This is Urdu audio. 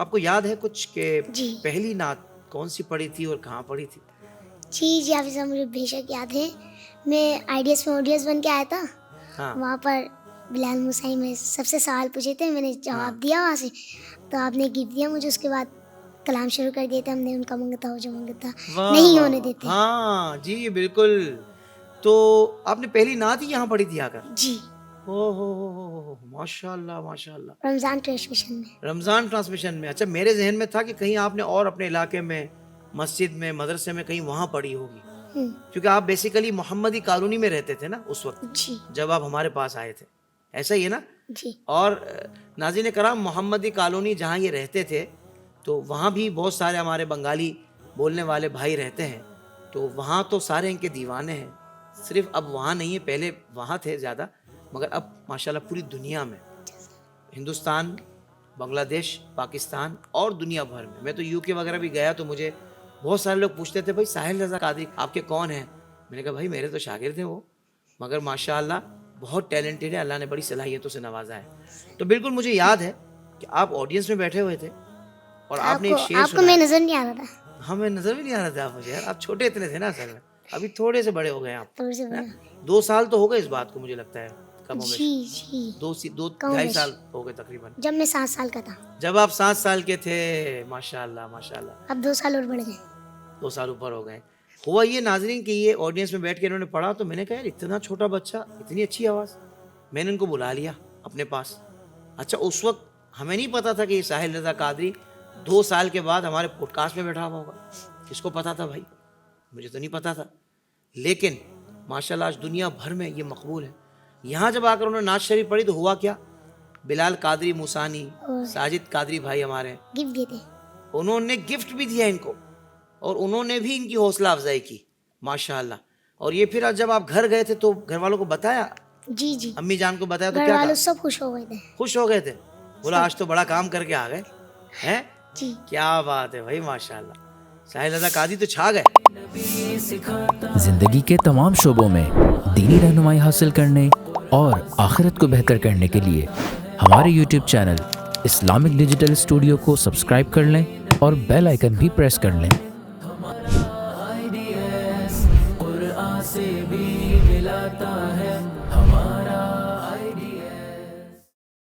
آپ کو یاد ہے کچھ کہ جی پہلی نعت کون سی پڑھی تھی اور کہاں پڑھی تھی؟ جی حافظ صاحب مجھے بے شک یاد ہے. میں IDS میں ODS بن کے آیا تھا. ہاں وہاں پر بلال موسیٰ میں سب سے سوال پوچھے تھے, میں نے جواب دیا وہاں سے, تو آپ نے گفٹ دیا مجھے. اس کے بعد کلام شروع کر دیے تھے ہم نے, ان کا منگتا ہو جو منگتا واہ نہیں واہ ہونے واہ. دیتے. ہاں جی بالکل. تو آپ نے پہلی نعت ہی یہاں پڑھی تھی آ کر؟ جی ہو ماشاء اللہ ماشاء اللہ. رمضان ٹرانسمیشن میں. رمضان ٹرانسمیشن میں. اچھا میرے ذہن میں تھا کہ کہیں آپ نے اور اپنے علاقے میں مسجد میں مدرسے میں کہیں وہاں پڑھی ہوگی, کیونکہ آپ بیسیکلی محمدی کالونی میں رہتے تھے نا اس وقت جی جب آپ ہمارے پاس آئے تھے, ایسا ہی ہے نا؟ جی اور ناظرین کرام محمدی کالونی جہاں یہ رہتے تھے تو وہاں بھی بہت سارے ہمارے بنگالی بولنے والے بھائی رہتے ہیں, تو وہاں تو سارے ان کے دیوانے ہیں. صرف اب وہاں نہیں ہے, پہلے وہاں تھے زیادہ, مگر اب ماشاءاللہ پوری دنیا میں, ہندوستان, بنگلہ دیش, پاکستان اور دنیا بھر میں. میں تو UK وغیرہ بھی گیا تو مجھے بہت سارے لوگ پوچھتے تھے بھائی ساحل رضا قادری آپ کے کون ہیں؟ میں نے کہا بھائی میرے تو شاگرد ہیں وہ, مگر ماشاءاللہ بہت ٹیلنٹڈ ہے, اللہ نے بڑی صلاحیتوں سے نوازا ہے. تو بالکل مجھے یاد ہے کہ آپ آڈینس میں بیٹھے ہوئے تھے اور آپ نے ایک شعر آپ کو میں سنایا. نظر نہیں آ رہا تھا. ہمیں نظر بھی نہیں آ رہا تھا آپ مجھے یار, آپ چھوٹے اتنے تھے نا اصل میں, ابھی تھوڑے سے بڑے ہو گئے آپ. تھوڑے سے بڑا. 2 سال تو ہو گئے اس بات کو مجھے لگتا ہے, کم و بیش جی جی 2-2.5 سال ہو گئے تقریباً. جب میں 7 سال کا تھا. جب آپ 7 سال کے تھے. ماشاءاللہ ماشاءاللہ. اب 2 سال اور بڑھ گئے. 2 سال اوپر ہو گئے. ہوا یہ ناظرین کہ یہ آڈینس میں بیٹھ کے انہوں نے پڑھا تو میں نے کہا یار اتنا چھوٹا بچہ, اتنی اچھی آواز. میں نے ان کو بلا لیا اپنے پاس. اچھا اس وقت ہمیں نہیں پتا تھا کہ یہ ساحل رضا قادری 2 سال کے بعد ہمارے پوڈ کاسٹ میں بیٹھا ہوا ہوگا. کس کو پتا تھا بھائی؟ مجھے تو نہیں پتا تھا. لیکن ماشاءاللہ آج دنیا بھر میں یہ مقبول ہے. یہاں جب آ کر انہوں نے نعت شریف پڑھی تو ہوا کیا, بلال قادری موسانی, ساجد قادری بھائی ہمارے گفٹ دیتے. انہوں نے گفٹ بھی دیا ان کو, اور انہوں نے بھی ان کی حوصلہ افزائی کی ماشاءاللہ. اور یہ پھر جب آپ گھر گئے تھے تو گھر والوں کو بتایا؟ جی جی امی جان کو بتایا تو گھر کیا والوں کہا؟ سب خوش ہو گئے تھے. خوش ہو گئے تھے, بولا آج تو بڑا کام کر کے آ گئے ہیں. جی کیا بات ہے بھائی ماشاءاللہ. ساحل رضا قادری تو چھا گئے. زندگی کے تمام شعبوں میں دینی رہنمائی حاصل کرنے اور آخرت کو بہتر کرنے کے لیے ہمارے YouTube channel Islamic digital studio کو سبسکرائب کر لیں اور بیل آئیکن بھی پریس کر لیں.